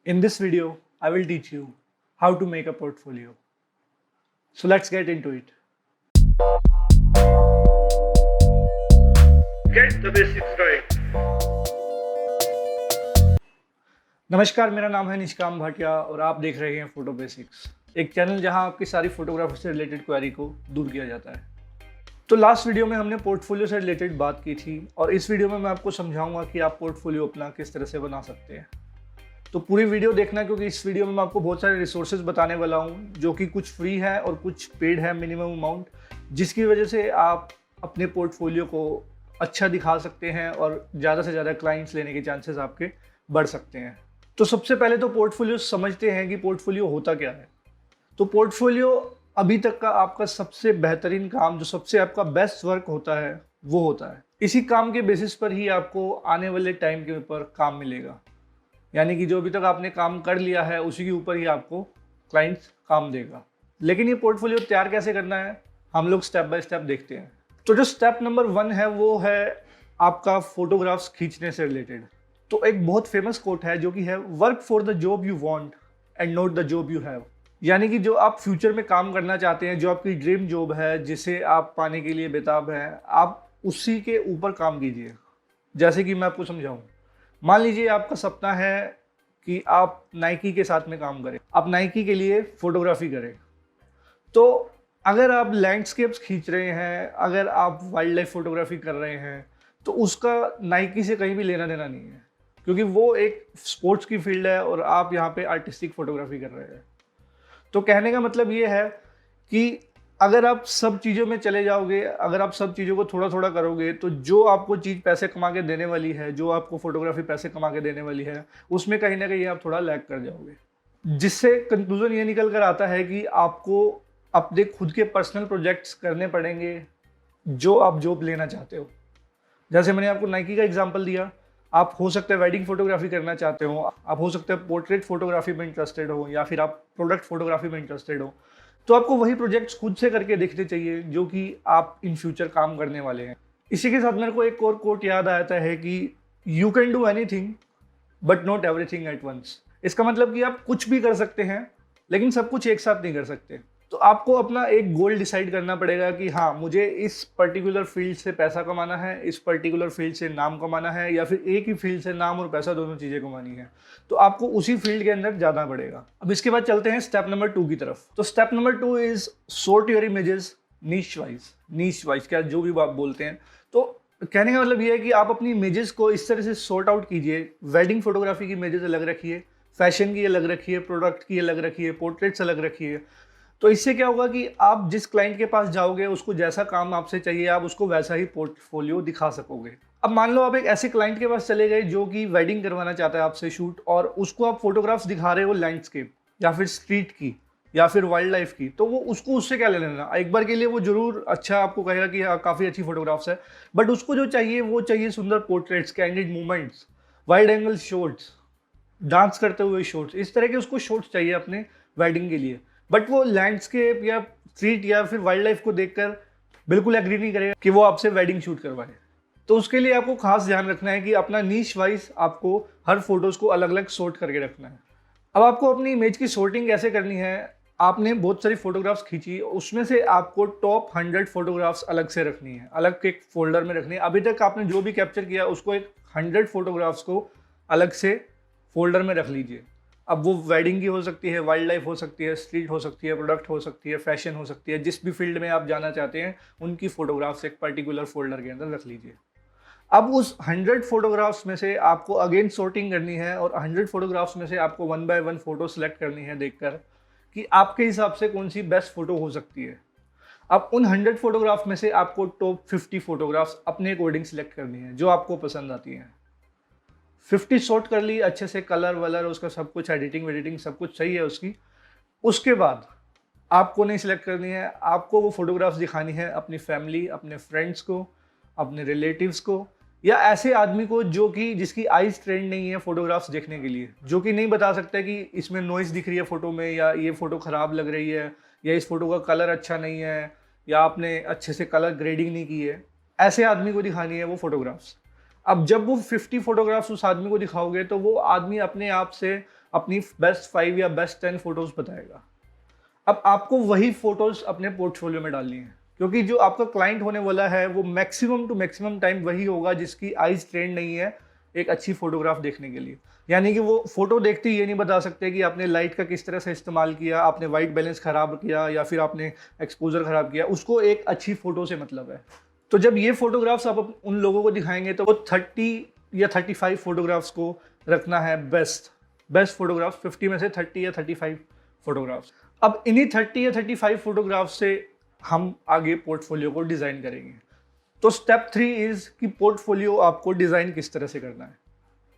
In this video, I will teach you how to make a portfolio. So let's get into it. Get the basics right. नमस्कार, मेरा नाम है निष्काम भाटिया और आप देख रहे हैं फोटो बेसिक्स, एक चैनल जहां आपकी सारी फोटोग्राफी से रिलेटेड क्वेरी को दूर किया जाता है। तो लास्ट वीडियो में हमने पोर्टफोलियो से रिलेटेड बात की थी और इस वीडियो में मैं आपको समझाऊंगा कि आप पोर्टफोलियो अपना किस तरह से बना सकते हैं। तो पूरी वीडियो देखना, क्योंकि इस वीडियो में मैं आपको बहुत सारे रिसोर्सेज बताने वाला हूँ जो कि कुछ फ्री है और कुछ पेड है मिनिमम अमाउंट, जिसकी वजह से आप अपने पोर्टफोलियो को अच्छा दिखा सकते हैं और ज़्यादा से ज़्यादा क्लाइंट्स लेने के चांसेस आपके बढ़ सकते हैं। तो सबसे पहले तो पोर्टफोलियो समझते हैं कि पोर्टफोलियो होता क्या है। तो पोर्टफोलियो अभी तक का आपका सबसे बेहतरीन काम, जो सबसे आपका बेस्ट वर्क होता है, वो होता है। इसी काम के बेसिस पर ही आपको आने वाले टाइम के ऊपर काम मिलेगा, यानी कि जो अभी तक आपने काम कर लिया है उसी के ऊपर ही आपको क्लाइंट्स काम देगा। लेकिन ये पोर्टफोलियो तैयार कैसे करना है, हम लोग स्टेप बाय स्टेप देखते हैं। तो जो स्टेप नंबर 1 है वो है आपका फोटोग्राफ्स खींचने से रिलेटेड। तो एक बहुत फेमस कोट है जो कि है, work for the job you want and not the job you have. यानी कि जो आप फ्यूचर में काम करना चाहते हैं, जो आपकी ड्रीम जॉब है, जिसे आप पाने के लिए बेताब हैं, आप उसी के ऊपर काम कीजिए। जैसे कि मैं आपको समझाऊं, मान लीजिए आपका सपना है कि आप नाइकी के साथ में काम करें, आप नाइकी के लिए फोटोग्राफी करें। तो अगर आप लैंडस्केप्स खींच रहे हैं, अगर आप वाइल्ड लाइफ फोटोग्राफी कर रहे हैं, तो उसका नाइकी से कहीं भी लेना देना नहीं है, क्योंकि वो एक स्पोर्ट्स की फील्ड है और आप यहाँ पे आर्टिस्टिक फोटोग्राफी कर रहे हैं। तो कहने का मतलब ये है कि अगर आप सब चीज़ों में चले जाओगे, अगर आप सब चीज़ों को थोड़ा थोड़ा करोगे, तो जो आपको चीज़ पैसे कमा के देने वाली है, जो आपको फोटोग्राफी पैसे कमा के देने वाली है, उसमें कहीं ना कहीं आप थोड़ा लैग कर जाओगे। जिससे कंक्लूजन ये निकल कर आता है कि आपको अपने खुद के पर्सनल प्रोजेक्ट्स करने पड़ेंगे जो आप जॉब लेना चाहते हो। जैसे मैंने आपको नाइकी का एग्जांपल दिया, आप हो सकता है वेडिंग फोटोग्राफी करना चाहते हो, आप हो सकता है पोर्ट्रेट फोटोग्राफी में इंटरेस्टेड हो, या फिर आप प्रोडक्ट फोटोग्राफी में इंटरेस्टेड हो। तो आपको वही प्रोजेक्ट्स खुद से करके देखने चाहिए जो कि आप इन फ्यूचर काम करने वाले हैं। इसी के साथ मेरे को एक और कोट याद आता है कि you can do anything but not everything at once. इसका मतलब कि आप कुछ भी कर सकते हैं लेकिन सब कुछ एक साथ नहीं कर सकते। तो आपको अपना एक गोल डिसाइड करना पड़ेगा कि हाँ, मुझे इस पर्टिकुलर फील्ड से पैसा कमाना है, इस पर्टिकुलर फील्ड से नाम कमाना है, या फिर एक ही फील्ड से नाम और पैसा दोनों चीजें कमानी है। तो आपको उसी फील्ड के अंदर जाना पड़ेगा। अब इसके बाद चलते हैं स्टेप नंबर 2 की तरफ। तो step number 2 is sort your images niche wise, क्या जो भी आप बोलते हैं। तो कहने का मतलब ये है कि आप अपनी इमेजेस को इस तरह से सॉर्ट आउट कीजिए। वेडिंग फोटोग्राफी की इमेजेस अलग रखिए, फैशन की अलग रखिए, प्रोडक्ट की अलग रखिए, पोर्ट्रेट्स अलग रखिए। तो इससे क्या होगा कि आप जिस क्लाइंट के पास जाओगे, उसको जैसा काम आपसे चाहिए, आप उसको वैसा ही पोर्टफोलियो दिखा सकोगे। अब मान लो आप एक ऐसे क्लाइंट के पास चले गए जो कि वेडिंग करवाना चाहता है आपसे शूट, और उसको आप फोटोग्राफ्स दिखा रहे हो लैंडस्केप या फिर स्ट्रीट की या फिर वाइल्ड लाइफ की। तो वो उसको उससे क्या ले लेना, एक बार के लिए वो जरूर अच्छा आपको कहेगा कि हाँ काफ़ी अच्छी फोटोग्राफ्स है, बट उसको जो चाहिए वो चाहिए सुंदर portraits, candid movements, wide angle shots, dance करते हुए शॉट्स, इस तरह के उसको शॉट्स चाहिए अपने वेडिंग के लिए। बट वो लैंडस्केप या स्ट्रीट या फिर वाइल्ड लाइफ को देखकर बिल्कुल एग्री नहीं करेगा कि वो आपसे वेडिंग शूट करवाए। तो उसके लिए आपको खास ध्यान रखना है कि अपना नीश वाइज आपको हर फोटोज को अलग अलग सॉर्ट करके रखना है। अब आपको अपनी इमेज की सॉर्टिंग कैसे करनी है, आपने बहुत सारी फोटोग्राफ्स खींची, उसमें से आपको टॉप 100 फोटोग्राफ्स अलग से रखनी है, अलग के एक फोल्डर में रखनी है। अभी तक आपने जो भी कैप्चर किया उसको एक 100 फोटोग्राफ्स को अलग से फोल्डर में रख लीजिए। अब वो वेडिंग की हो सकती है, वाइल्ड लाइफ हो सकती है, स्ट्रीट हो सकती है, प्रोडक्ट हो सकती है, फैशन हो सकती है, जिस भी फील्ड में आप जाना चाहते हैं उनकी फोटोग्राफ्स एक पर्टिकुलर फोल्डर के अंदर रख लीजिए। अब उस 100 फोटोग्राफ्स में से आपको अगेन सॉर्टिंग करनी है और 100 फोटोग्राफ्स में से आपको 1 बाय 1 फोटो सेलेक्ट करनी है देखकर कि आपके हिसाब से कौन सी बेस्ट फोटो हो सकती है। अब उन 100 फोटोग्राफ में से आपको टॉप 50 फोटोग्राफ्स अपने अकॉर्डिंग सेलेक्ट करनी है जो आपको पसंद आती हैं। 50 शॉट कर ली अच्छे से, कलर वलर उसका सब कुछ, एडिटिंग वेडिटिंग सब कुछ सही है उसकी। उसके बाद आपको नहीं सिलेक्ट करनी है, आपको वो फोटोग्राफ्स दिखानी है अपनी फैमिली, अपने फ्रेंड्स को, अपने रिलेटिव्स को, या ऐसे आदमी को जो कि जिसकी आईज ट्रेंड नहीं है फोटोग्राफ्स देखने के लिए, जो कि नहीं बता सकता कि इसमें नॉइस दिख रही है फोटो में, या ये फोटो खराब लग रही है, या इस फोटो का कलर अच्छा नहीं है, या आपने अच्छे से कलर ग्रेडिंग नहीं की है। ऐसे आदमी को दिखानी है वो फोटोग्राफ्स। अब जब वो 50 फोटोग्राफ्स उस आदमी को दिखाओगे तो वो आदमी अपने आप से अपनी बेस्ट 5 या बेस्ट 10 फोटोज़ बताएगा। अब आपको वही फोटोज़ अपने पोर्टफोलियो में डालनी है, क्योंकि जो आपका क्लाइंट होने वाला है वो मैक्सिमम टू मैक्सिमम टाइम वही होगा जिसकी आइज़ ट्रेंड नहीं है एक अच्छी फोटोग्राफ देखने के लिए। यानी कि वो फोटो देखते ही ये नहीं बता सकते कि आपने लाइट का किस तरह से इस्तेमाल किया, आपने वाइट बैलेंस ख़राब किया या फिर आपने एक्सपोजर ख़राब किया, उसको एक अच्छी फ़ोटो से मतलब है। तो जब ये फोटोग्राफ्स आप उन लोगों को दिखाएंगे तो वो 30 या 35 फोटोग्राफ्स को रखना है बेस्ट फोटोग्राफ्स, 50 में से 30 या 35 फोटोग्राफ्स। अब इन्हीं 30 या 35 फोटोग्राफ्स से हम आगे पोर्टफोलियो को डिज़ाइन करेंगे। तो स्टेप 3 इज़ कि पोर्टफोलियो आपको डिज़ाइन किस तरह से करना है।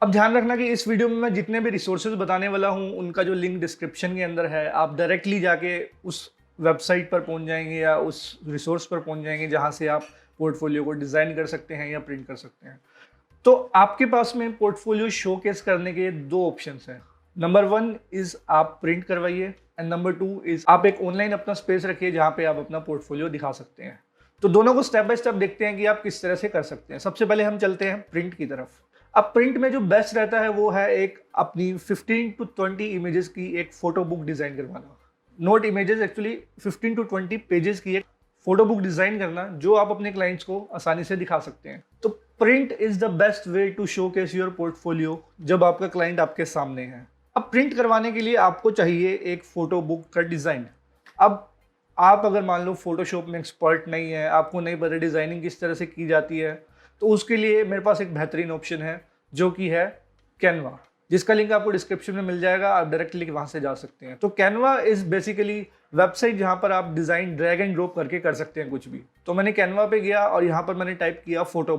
अब ध्यान रखना कि इस वीडियो में मैं जितने भी रिसोर्सेज बताने वाला हूँ उनका जो लिंक डिस्क्रिप्शन के अंदर है, आप डायरेक्टली जाके उस वेबसाइट पर पहुँच जाएंगे या उस रिसोर्स पर पहुँच जाएंगे जहाँ से आप पोर्टफोलियो को डिज़ाइन कर सकते हैं या प्रिंट कर सकते हैं। तो आपके पास में पोर्टफोलियो शोकेस करने के 2 ऑप्शंस हैं। नंबर 1 इज़ आप प्रिंट करवाइए एंड नंबर 2 इज़ आप एक ऑनलाइन अपना स्पेस रखिए जहाँ पे आप अपना पोर्टफोलियो दिखा सकते हैं। तो दोनों को स्टेप बाय स्टेप देखते हैं कि आप किस तरह से कर सकते हैं। सबसे पहले हम चलते हैं प्रिंट की तरफ। अब प्रिंट में जो बेस्ट रहता है वो है एक अपनी 15 to 20 इमेजेस की एक फोटो बुक डिज़ाइन करवाना। Note images, actually 15 to 20 pages की एक फोटो बुक डिज़ाइन करना जो आप अपने क्लाइंट्स को आसानी से दिखा सकते हैं। तो print is the best way to showcase your portfolio जब आपका क्लाइंट आपके सामने है। अब प्रिंट करवाने के लिए आपको चाहिए एक फ़ोटो बुक का डिज़ाइन। अब आप अगर मान लो फोटोशॉप में एक्सपर्ट नहीं है, आपको नहीं पता डिज़ाइनिंग किस तरह से की जाती है, तो उसके लिए मेरे पास एक बेहतरीन ऑप्शन है जो कि है कैनवा, जिसका लिंक आपको डिस्क्रिप्शन में मिल जाएगा। आप डायरेक्टली वहाँ से जा सकते हैं। तो कैनवा इज़ बेसिकली वेबसाइट जहाँ पर आप डिज़ाइन ड्रैग एंड ड्रॉप करके कर सकते हैं कुछ भी। तो मैंने कैनवा पे गया और यहाँ पर मैंने टाइप किया फ़ोटो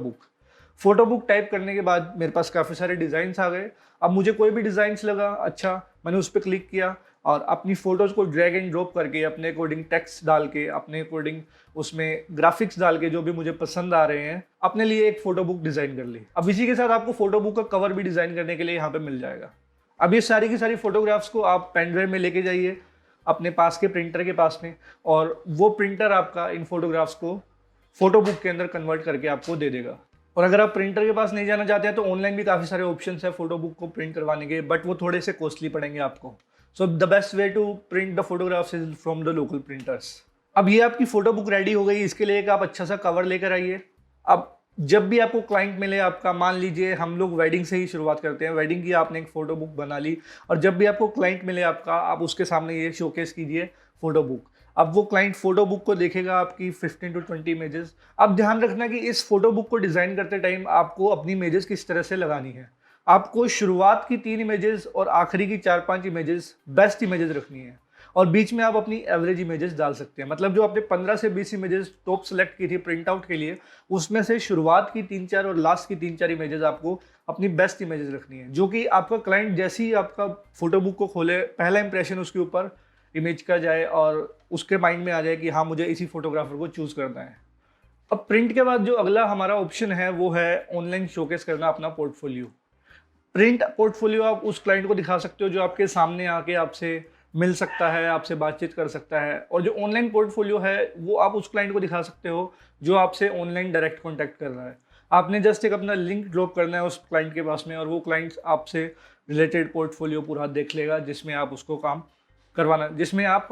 बुक टाइप करने के बाद मेरे पास काफ़ी सारे डिज़ाइंस आ गए। अब मुझे कोई भी डिज़ाइंस लगा अच्छा, मैंने उस पर क्लिक किया और अपनी फ़ोटोज़ को ड्रैग एंड ड्रॉप करके अपने अकॉर्डिंग टेक्स्ट डाल के, अपने अकॉर्डिंग उसमें ग्राफिक्स डाल के जो भी मुझे पसंद आ रहे हैं, अपने लिए एक फ़ोटो बुक डिज़ाइन कर ली। अब इसी के साथ आपको फ़ोटो बुक का कवर भी डिज़ाइन करने के लिए यहाँ पे मिल जाएगा। अब ये सारी की सारी फ़ोटोग्राफ्स को आप पेन ड्राइव में लेके जाइए अपने पास के प्रिंटर के पास में, और वो प्रिंटर आपका इन फोटोग्राफ्स को फ़ोटो बुक के अंदर कन्वर्ट करके आपको दे देगा। और अगर आप प्रिंटर के पास नहीं जाना चाहते हैं तो ऑनलाइन भी काफ़ी सारे ऑप्शंस है फ़ोटो बुक को प्रिंट करवाने के, बट वो थोड़े से कॉस्टली पड़ेंगे आपको। So the best way to print the photographs is from the local printers. अब ये आपकी फ़ोटो बुक रेडी हो गई, इसके लिए एक आप अच्छा सा कवर लेकर आइए। अब जब भी आपको क्लाइंट मिले आपका, मान लीजिए हम लोग वेडिंग से ही शुरुआत करते हैं, वेडिंग की आपने एक फ़ोटो बुक बना ली और जब भी आपको क्लाइंट मिले आपका, आप उसके सामने ये शोकेस कीजिए फ़ोटो बुक। अब वो क्लाइंट फ़ोटो बुक को देखेगा आपकी 15 to 20 इमेजेस। अब ध्यान रखना कि इस फ़ोटो बुक को डिज़ाइन करते टाइम आपको अपनी इमेजेस किस तरह से लगानी है। आपको शुरुआत की 3 इमेजेस और आखिरी की 4-5 इमेजेस बेस्ट इमेजेस रखनी है और बीच में आप अपनी एवरेज इमेजेस डाल सकते हैं। मतलब जो आपने 15 से 20 इमेजेस टॉप सेलेक्ट की थी प्रिंट आउट के लिए, उसमें से शुरुआत की 3-4 और लास्ट की 3-4 इमेजेस आपको अपनी बेस्ट इमेजेस रखनी है, जो कि आपका क्लाइंट जैसे ही आपका फ़ोटो बुक को खोले पहला इंप्रेशन उसके ऊपर इमेज का जाए और उसके माइंड में आ जाए कि हाँ मुझे इसी फोटोग्राफर को चूज़ करना है। अब प्रिंट के बाद जो अगला हमारा ऑप्शन है वो है ऑनलाइन शोकेस करना अपना पोर्टफोलियो। प्रिंट पोर्टफोलियो आप उस क्लाइंट को दिखा सकते हो जो आपके सामने आके आपसे मिल सकता है, आपसे बातचीत कर सकता है। और जो ऑनलाइन पोर्टफोलियो है वो आप उस क्लाइंट को दिखा सकते हो जो आपसे ऑनलाइन डायरेक्ट कॉन्टैक्ट कर रहा है। आपने जस्ट एक अपना लिंक ड्रॉप करना है उस क्लाइंट के पास में और वो क्लाइंट आपसे रिलेटेड पोर्टफोलियो पूरा देख लेगा जिसमें आप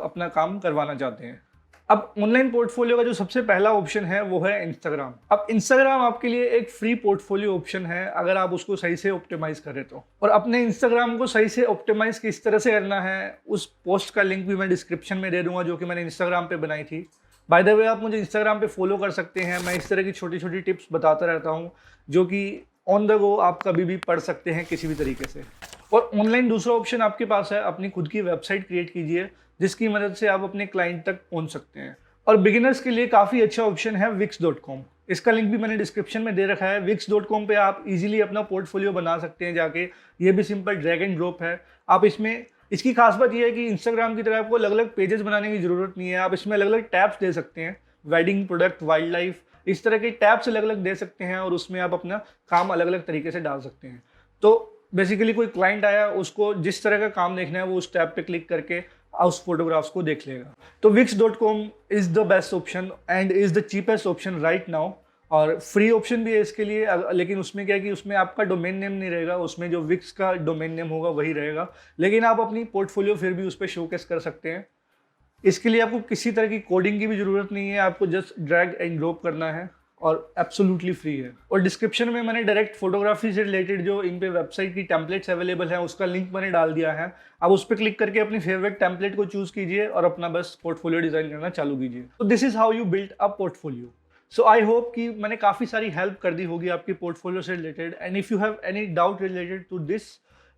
अपना काम करवाना चाहते हैं। अब ऑनलाइन पोर्टफोलियो का जो सबसे पहला ऑप्शन है वो है इंस्टाग्राम। अब इंस्टाग्राम आपके लिए एक फ्री पोर्टफोलियो ऑप्शन है अगर आप उसको सही से ऑप्टिमाइज करें तो। और अपने इंस्टाग्राम को सही से ऑप्टिमाइज किस तरह से करना है उस पोस्ट का लिंक भी मैं डिस्क्रिप्शन में दे दूंगा जो कि मैंने इंस्टाग्राम पे बनाई थी। बाय द वे आप मुझे इंस्टाग्राम पे फॉलो कर सकते हैं। मैं इस तरह की छोटी छोटी टिप्स बताता रहता हूँ जो कि ऑन द गो आप कभी भी पढ़ सकते हैं किसी भी तरीके से। और ऑनलाइन दूसरा ऑप्शन आपके पास है, अपनी खुद की वेबसाइट क्रिएट कीजिए जिसकी मदद से आप अपने क्लाइंट तक पहुंच सकते हैं। और बिगिनर्स के लिए काफ़ी अच्छा ऑप्शन है wix.com। इसका लिंक भी मैंने डिस्क्रिप्शन में दे रखा है। wix.com पे आप इजीली अपना पोर्टफोलियो बना सकते हैं जाके। ये भी सिंपल ड्रैग एंड ड्रॉप है। आप इसमें इसकी खास बात यह है कि इंस्टाग्राम की तरह आपको अलग अलग पेजेस बनाने की ज़रूरत नहीं है। आप इसमें अलग अलग टैब्स दे सकते हैं, वेडिंग, प्रोडक्ट, वाइल्ड लाइफ, इस तरह के टैब्स अलग अलग दे सकते हैं और उसमें आप अपना काम अलग अलग तरीके से डाल सकते हैं। तो बेसिकली कोई क्लाइंट आया, उसको जिस तरह का काम देखना है वो उस टैब पे क्लिक करके उस फोटोग्राफ्स को देख लेगा। तो wix.com is the best option and is the cheapest option right now और फ्री ऑप्शन भी है इसके लिए, लेकिन उसमें क्या है कि उसमें आपका डोमेन नेम नहीं रहेगा, उसमें जो विक्स का डोमेन नेम होगा वही रहेगा, लेकिन आप अपनी पोर्टफोलियो फिर भी उस पर शोकेस कर सकते हैं। इसके लिए आपको किसी तरह की कोडिंग की भी ज़रूरत नहीं है, आपको जस्ट ड्रैग एंड ड्रॉप करना है और एब्सोल्युटली फ्री है। और डिस्क्रिप्शन में मैंने डायरेक्ट फोटोग्राफी से रिलेटेड जो इन पे वेबसाइट की टेम्पलेट्स अवेलेबल हैं उसका लिंक मैंने डाल दिया है। आप उस पर क्लिक करके अपनी फेवरेट टेम्पलेट को चूज कीजिए और अपना बस पोर्टफोलियो डिजाइन करना चालू कीजिए। तो this is how you build a portfolio. So I hope कि मैंने काफ़ी सारी हेल्प कर दी होगी आपकी पोर्टफोलियो से related. And if you have any doubt related to this,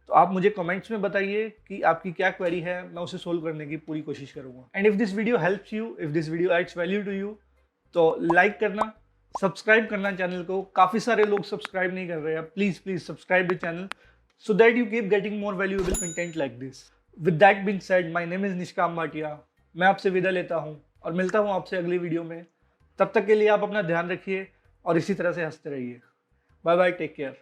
तो आप मुझे कमेंट्स में बताइए कि आपकी क्या क्वेरी है, मैं उसे सोल्व करने की पूरी कोशिश करूंगा। And if this video helps you, if this video adds value to you, तो लाइक करना, सब्सक्राइब करना चैनल को। काफ़ी सारे लोग सब्सक्राइब नहीं कर रहे हैं, please please subscribe the channel so that you keep getting more valuable content like this. With that being said, my name is Nishkam Bhatia. मैं आपसे विदा लेता हूँ और मिलता हूँ आपसे अगली वीडियो में। तब तक के लिए आप अपना ध्यान रखिए और इसी तरह से हंसते रहिए। Bye bye, take care.